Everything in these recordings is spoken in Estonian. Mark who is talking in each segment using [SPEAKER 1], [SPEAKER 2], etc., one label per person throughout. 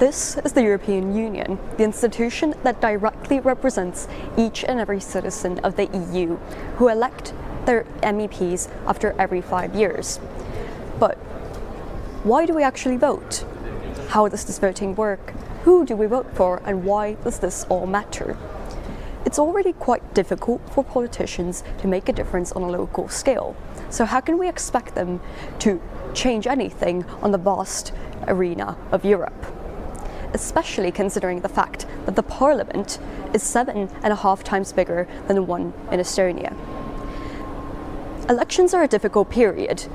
[SPEAKER 1] This is the European Union, the institution that directly represents each and every citizen of the EU, who elect their MEPs after every 5 years. But why do we actually vote? How does this voting work? Who do we vote for, and why does this all matter? It's already quite difficult for politicians to make a difference on a local scale. So how can we expect them to change anything on the vast arena of Europe? Especially considering the fact that the parliament is 7.5 times bigger than the one in Estonia. Elections are a difficult period,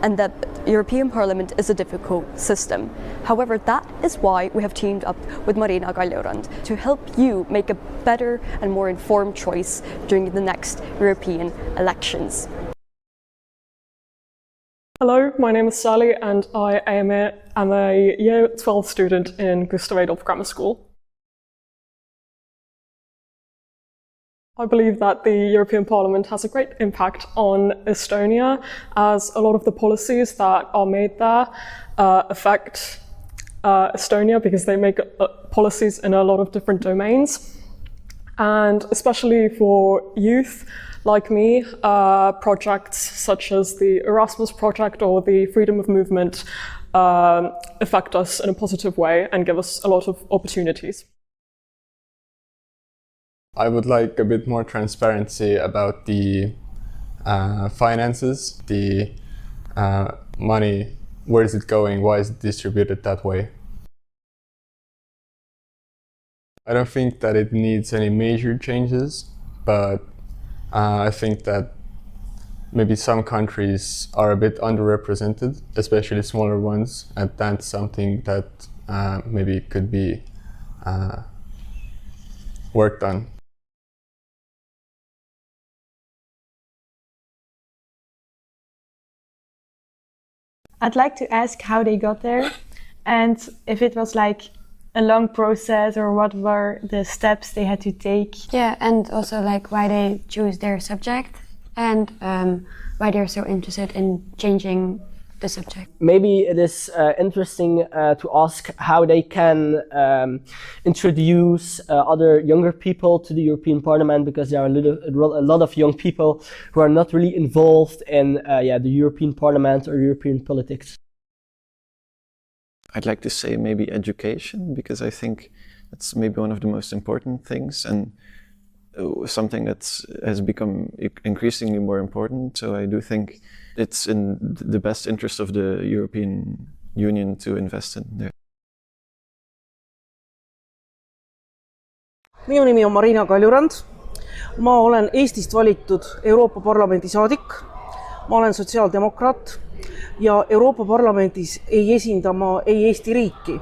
[SPEAKER 1] and the European Parliament is a difficult system. However, that is why we have teamed up with Marina Kaljurand to help you make a better and more informed choice during the next European elections.
[SPEAKER 2] Hello, my name is Sally and I am a Year 12 student in Gustav Adolf Grammar School. I believe that the European Parliament has a great impact on Estonia, as a lot of the policies that are made there affect Estonia, because they make policies in a lot of different domains. And especially for youth like me, projects such as the Erasmus project or the freedom of movement affect us in a positive way and give us a lot of opportunities.
[SPEAKER 3] I would like a bit more transparency about the finances, the money, where is it going, why is it distributed that way. I don't think that it needs any major changes, but I think that maybe some countries are a bit underrepresented, especially smaller ones, and that's something that maybe could be worked on.
[SPEAKER 4] I'd like to ask how they got there, and if it was like a long process, or what were the steps they had to take.
[SPEAKER 5] Yeah, and also like why they choose their subject, and why they're so interested in changing the subject.
[SPEAKER 6] Maybe it is interesting to ask how they can introduce other younger people to the European Parliament, because there are a lot of young people who are not really involved in the European Parliament or European politics.
[SPEAKER 7] I'd like to say maybe education, because I think that's maybe one of the most important things, and something that has become increasingly more important. So I do think it's in the best interest of the European Union to invest in there.
[SPEAKER 8] Minu nimi on Marina Kaljurand. Ma olen Eestist valitud Euroopa Parlamendi saadik. Ma olen sotsiaaldemokraat ja Euroopa Parlamendis ei esinda ma ei Eesti riiki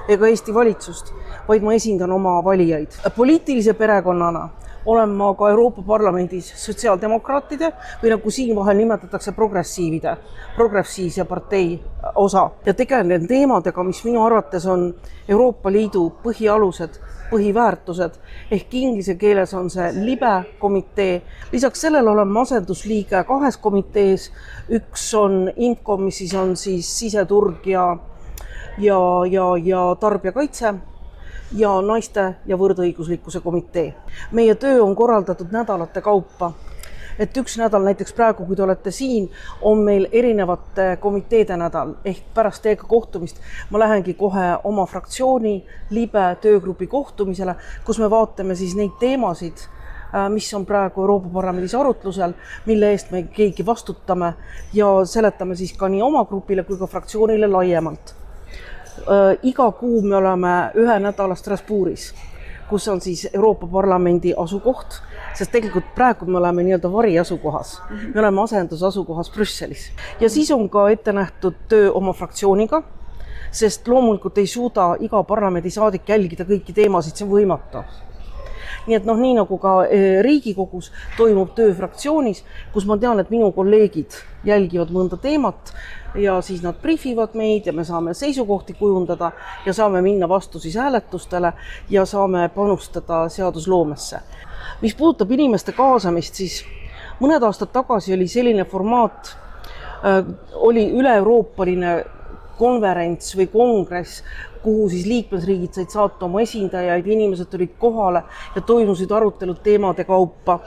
[SPEAKER 8] ega Eesti valitsust, vaid ma esindan oma valijaid. Poliitilise perekonnana olen ma ka Euroopa Parlamendis sotsiaaldemokraatide, või nagu siin vahel nimetatakse progressiivse partei osa. Ja tegelen teemadega, mis minu arvates on Euroopa Liidu põhialused, põhiväärtused, ehk inglise keeles on see libe komitee. Lisaks sellele olen ma asendusliige 2 komitees. Üks on IMCO, mis siis on siseturg ja tarbijakaitse, ja naiste ja võrdõiguslikkuse komitee. Meie töö on korraldatud nädalate kaupa. Et üks nädal, näiteks praegu, kui te olete siin, on meil erinevate komiteede nädal, ehk pärast teiega kohtumist ma lähengi kohe oma fraktsiooni libe töögrupi kohtumisele, kus me vaatame siis neid teemasid, mis on praegu Euroopa Parlamendis arutlusel, mille eest me keegi vastutame, ja seletame siis ka nii oma grupile kui ka fraktsioonile laiemalt. Iga kuu me oleme 1 nädala Strasbourgis, kus on siis Euroopa Parlamendi asukoht, sest tegelikult praegu me oleme nii-öelda variasukohas. Me oleme asendusasukohas Brüsselis. Ja siis on ka ette nähtud töö oma fraktsiooniga, sest loomulikult ei suuda iga parlamendisaadik jälgida kõiki teemasid, see on võimatu. Nii et nii nagu ka Riigikogus toimub töö fraktsioonis, kus ma tean, et minu kolleegid jälgivad mõnda teemat ja siis nad briefivad meid ja me saame seisukohti kujundada ja saame minna vastu siis hääletustele ja saame panustada seadusloomesse. Mis puudutab inimeste kaasamist, siis mõned aastad tagasi oli selline formaat, oli üle-euroopaline konverents või kongress, kuhu siis liikmesriigid said saata oma esindajaid, inimesed tulid kohale ja toimusid arutelud teemade kaupa.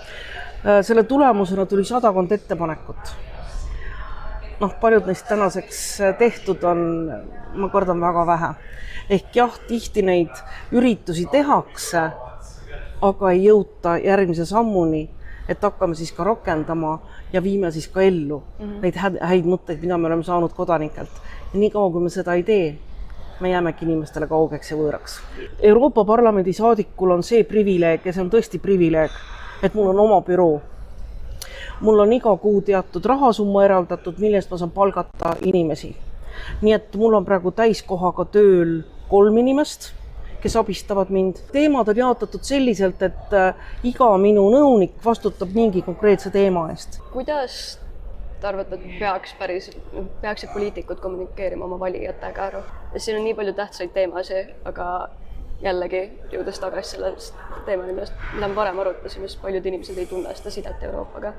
[SPEAKER 8] Selle tulemusena tuli 100 ettepanekut. Paljud neist tänaseks tehtud on, ma kordan, väga vähe. Ehk jah, tihti neid üritusi tehakse, aga ei jõuta järgmise sammuni, et hakkame siis ka rakendama ja viime siis ka ellu neid häid mõtteid, mida me oleme saanud kodanikelt. Ja nii kaua, kui me seda ei tee, me jäämegi inimestele kaugeks ja võõraks. Euroopa Parlamendi saadikul on see privileeg, ja see on tõesti privileeg, et mul on oma büroo. Mul on iga kuu teatud rahasumma eraldatud, millest ma saan palgata inimesi. Nii et mul on praegu täiskohaga tööl 3 inimest, kes abistavad mind. Teemad on jaotatud selliselt, et iga minu nõunik vastutab mingi konkreetse teema eest.
[SPEAKER 1] Kuidas te arvate, et peaksid poliitikud kommunikeerima oma valijatega? Siin on nii palju tähtsaid teemasid, aga jällegi jõudes tagasi sellest teemani, mida me varem arutasime, sest paljud inimesed ei tunne seda sidet Euroopaga.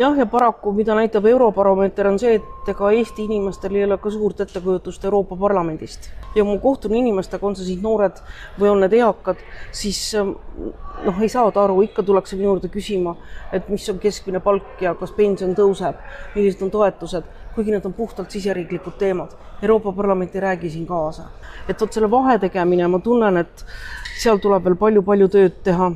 [SPEAKER 1] Jah, ja paraku, mida näitab Eurobaromeeter, on see, et ega Eesti inimestel ei ole ka suurt ettekujutust Euroopa Parlamendist. Ja mu kohtun inimestega, on see siis noored või on need eakad, siis ei saada aru, ikka tullakse minu juurde küsima, et mis on keskmine palk ja kas pension tõuseb, millised on toetused, kuigi need on puhtalt siseriiklikud teemad. Euroopa Parlament ei räägi siin kaasa. Et võt selle vahe tegemine, ma tunnen, et seal tuleb veel palju tööd teha,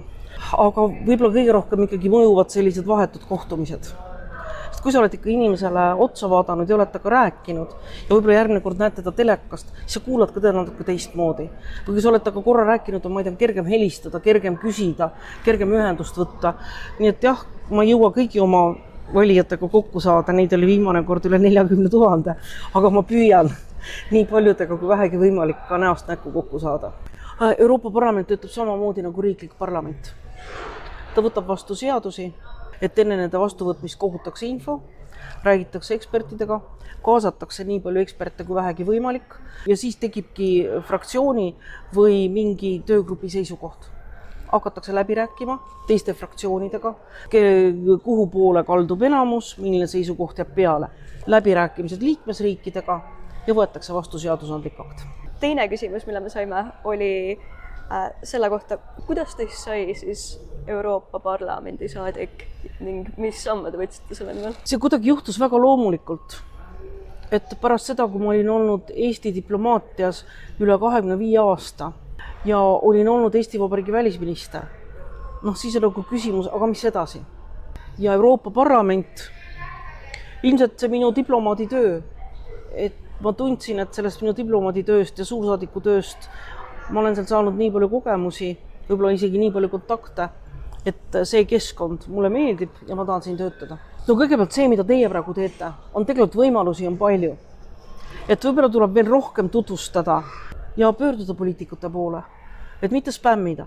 [SPEAKER 1] aga võib-olla kõige rohkem ikkagi mõjuvad sellised vahetud kohtumised. Sest kui sa oled ikka inimesele otsa vaadanud ja oled ka rääkinud ja võib-olla järgmine kord näed teda telekast, siis sa kuulad ka teda natuke teistmoodi. Või kui sa oled ka korra rääkinud, on kergem helistada, kergem küsida, kergem ühendust võtta. Nii et jah, ma ei jõua kõigi oma valijatega kokku saada, neid oli viimane kord üle 40 000, aga ma püüan nii paljudega kui vähegi võimalik ka näost näkku kokku saada. Euroopa Parlament töötab samamoodi nagu riiklik parlament. Ta võtab vastu seadusi, et enne nende vastuvõtmist kogutakse info, räägitakse ekspertidega, kaasatakse nii palju eksperte kui vähegi võimalik ja siis tekibki fraktsiooni või mingi töögrupi seisukoht. Hakatakse läbi rääkima teiste fraktsioonidega, kuhu poole kaldub enamus, milline seisukoht jääb peale. Läbirääkimised liikmesriikidega ja võetakse vastu seadusandlik akt. Teine küsimus, mille me saime, oli selle kohta, kuidas teist sai siis Euroopa Parlamendi saadik ning mis samme te võtsite selle nimel? See kuidagi juhtus väga loomulikult, et pärast seda, kui ma olin olnud Eesti diplomaatias üle 25 aasta ja olin olnud Eesti Vabariigi välisminister, siis on nagu küsimus, aga mis edasi? Ja Euroopa Parlament, ilmselt see minu diplomaaditöö, et ma tundsin, et sellest minu diplomaaditööst ja suursaadiku tööst ma olen seal saanud nii palju kogemusi, võib-olla isegi nii palju kontakte, et see keskkond mulle meeldib ja ma tahan siin töötada. Kõigepealt see, mida teie praegu teete, on tegelikult võimalusi on palju. Et võib-olla tuleb veel rohkem tutvustada ja pöörduda poliitikute poole, et mitte spämmida.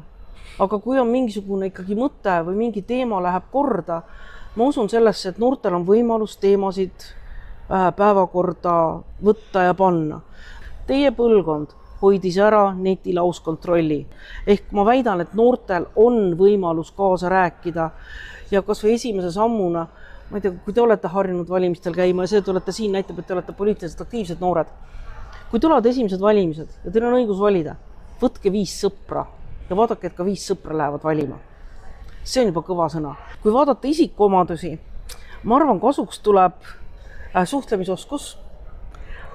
[SPEAKER 1] Aga kui on mingisugune ikkagi mõte või mingi teema läheb korda, ma usun sellesse, et noortel on võimalus teemasid päevakorda võtta ja panna. Teie põlvkond hoidis ära netilauskontrolli. Ehk ma väidan, et noortel on võimalus kaasa rääkida ja kas või esimese sammuna, ma ei tea, kui te olete harjunud valimistel käima ja see, te olete siin, näitab, et te olete poliitiliselt aktiivsed noored. Kui tulevad esimesed valimised ja teil on õigus valida, võtke 5 sõpra ja vaadake, et ka 5 sõpra lähevad valima. See on juba kõva sõna. Kui vaadata isikuomadusi, ma arvan, kasuks tuleb suhtlemisoskus,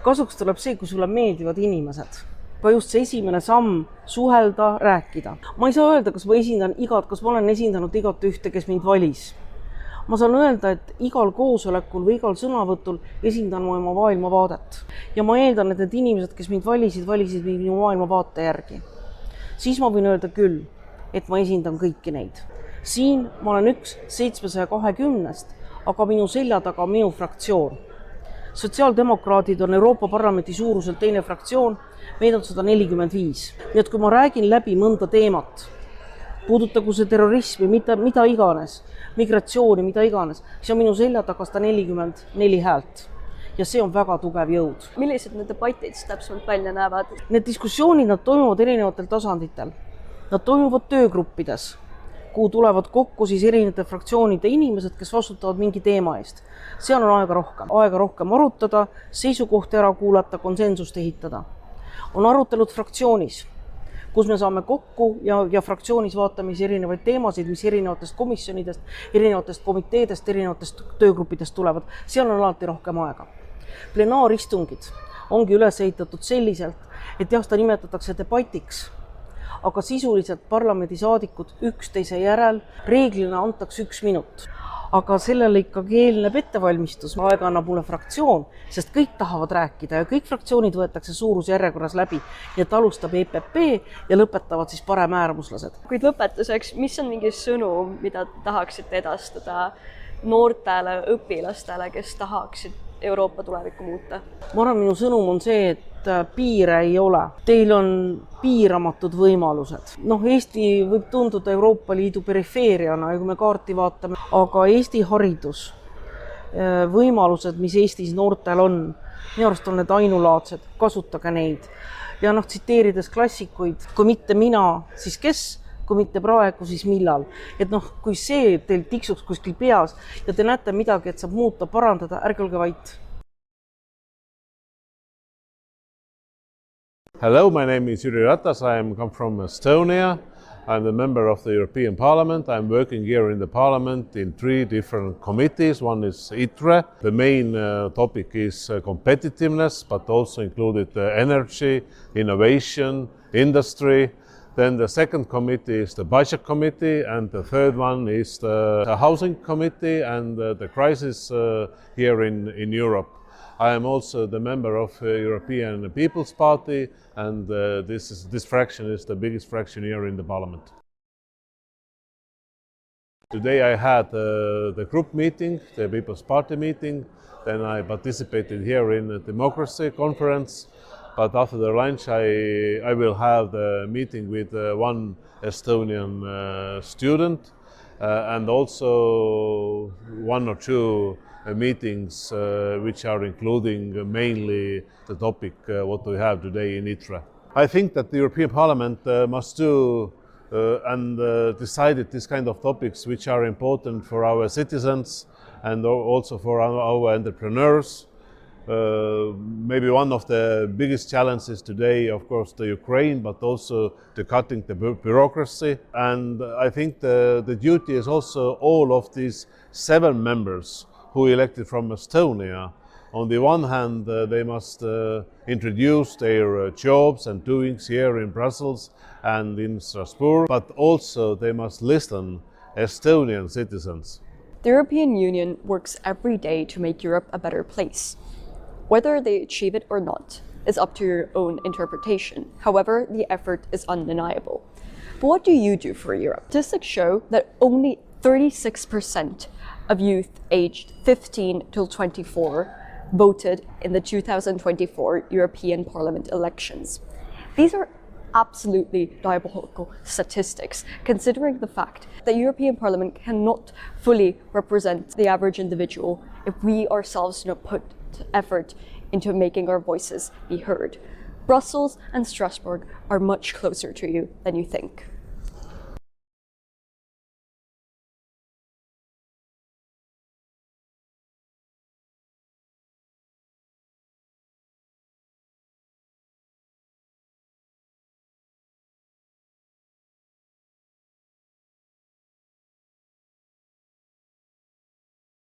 [SPEAKER 1] kasuks tuleb see, kui sulle meeldivad inimesed. Ka just see esimene samm suhelda, rääkida. Ma ei saa öelda, kas ma esindan kas ma olen esindanud igat ühte, kes mind valis. Ma saan öelda, et igal koosolekul või igal sõnavõtul esindan ma oma maailmavaadet. Ja ma eeldan, et need inimesed, kes mind valisid minu maailmavaate järgi. Siis ma võin öelda küll, et ma esindan kõiki neid. Siin ma olen üks 720-st, aga minu selja taga on minu fraktsioon. Sotsiaaldemokraadid on Euroopa Parlamendi suuruselt teine fraktsioon, meid on 145. Nii et kui ma räägin läbi mõnda teemat, puudutagu see terrorismi, mida iganes, migratsiooni, mida iganes, siis on minu selja taga 144 häält. Ja see on väga tugev jõud. Millised need debatid täpsemalt välja näevad? Need diskussioonid, nad toimuvad erinevatel tasanditel. Nad toimuvad töögruppides,
[SPEAKER 8] kuhu tulevad kokku siis erinevate fraktsioonide inimesed, kes vastutavad mingi teema eest. Seal on aega rohkem arutada, seisukohti ära kuulata, konsensust ehitada. On arutelud fraktsioonis, kus me saame kokku ja fraktsioonis vaatame erinevaid teemasid, mis erinevatest komisjonidest, erinevatest komiteedest, erinevatest töögruppidest tulevad. Seal on alati rohkem aega. Plenaaristungid ongi üles ehitatud selliselt, et jah, seda nimetatakse debatiks, aga sisuliselt parlamendisaadikud üksteise järel reeglina antakse 1 minut. Aga sellele ikkagi eelneb ettevalmistus. Aega annab mulle fraktsioon, sest kõik tahavad rääkida ja kõik fraktsioonid võetakse suurusjärjekorras läbi. Nii et alustab EPP ja lõpetavad siis paremäärmuslased.
[SPEAKER 1] Kuid lõpetuseks, mis on mingi sõnum, mida tahaksite edastada noortele õpilastele, kes tahaksid Euroopa tulevikku muuta?
[SPEAKER 8] Ma arvan, minu sõnum on see, et piire ei ole. Teil on piiramatud võimalused. Eesti võib tunduda Euroopa Liidu perifeeriana, kui me kaarti vaatame, aga Eesti haridus, võimalused, mis Eestis noortel on, minu arust on need ainulaadsed, kasutage neid. Ja tsiteerides klassikuid, kui mitte mina, siis kes? Kui mitte praegu, siis millal. Et kui see teil tiksuks kuskil peas ja te näete midagi, et saab muuta, parandada, ärge olge vait.
[SPEAKER 9] Hello, my name is Jüri Ratas. I come from Estonia. I'm a member of the European Parliament. I'm working here in the Parliament in 3 different committees. One is ITRE. The main topic is competitiveness, but also included energy, innovation, industry. Then the second committee is the budget committee, and the third one is the housing committee and the crisis here in Europe. I am also the member of the European People's Party, and this fraction is the biggest fraction here in the Parliament. Today I had the group meeting, the People's Party meeting, then I participated here in the democracy conference. But after the lunch, I will have the meeting with one Estonian student and also 1 or 2 meetings which are including mainly the topic what we have today in ITRE. I think that the European Parliament must do and decided this kind of topics which are important for our citizens and also for our entrepreneurs. Maybe one of the biggest challenges today, of course, the Ukraine, but also the cutting the bureaucracy. And I think the duty is also all of these 7 members who elected from Estonia. On the one hand, they must introduce their jobs and doings here in Brussels and in Strasbourg, but also they must listen Estonian citizens.
[SPEAKER 1] The European Union works every day to make Europe a better place. Whether they achieve it or not is up to your own interpretation. However, the effort is undeniable. But what do you do for Europe? Statistics show that only 36% of youth aged 15 till 24 voted in the 2024 European Parliament elections. These are absolutely diabolical statistics, considering the fact that European Parliament cannot fully represent the average individual if we ourselves do not put effort into making our voices be heard. Brussels and Strasbourg are much closer to you than you think.